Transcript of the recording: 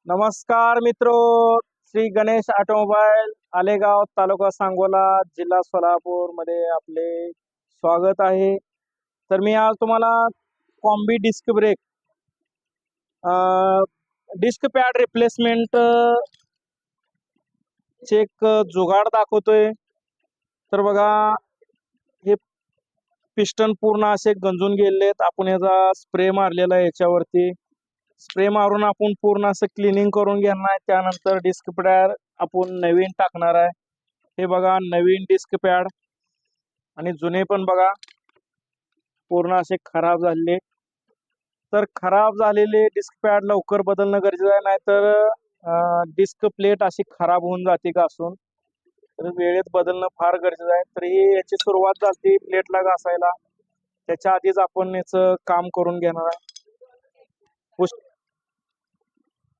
नमस्कार मित्रो, श्री गणेश ऑटोमोबाईल आलेगाव तालुका सांगोला जिल्हा सोलापूर मध्ये आपले स्वागत आहे। तर मी आज तुम्हाला combi disc brake disc pad replacement check जुगाड दाखवतोय। तर बघा, हे पिस्टन पूर्ण असे गंजून गेलेत। आपण याचा स्प्रे मारलेला आहे, याच्यावरती स्प्रे मारून आपण पूर्ण असं क्लिनिंग करून घेणार आहे। त्यानंतर डिस्क पॅड आपण नवीन टाकणार आहे। हे बघा, नवीन डिस्क पॅड आणि जुने पण बघा पूर्ण असे खराब झालेले। तर खराब झालेले डिस्क पॅड लवकर बदलणं गरजेचं आहे, नाहीतर डिस्क प्लेट अशी खराब होऊन जाते घासून। तर वेळेत बदलणं फार गरजेचं आहे। तर ही याची सुरुवात झाली प्लेटला घासायला, त्याच्या आधीच आपण याचं काम करून घेणार आहे।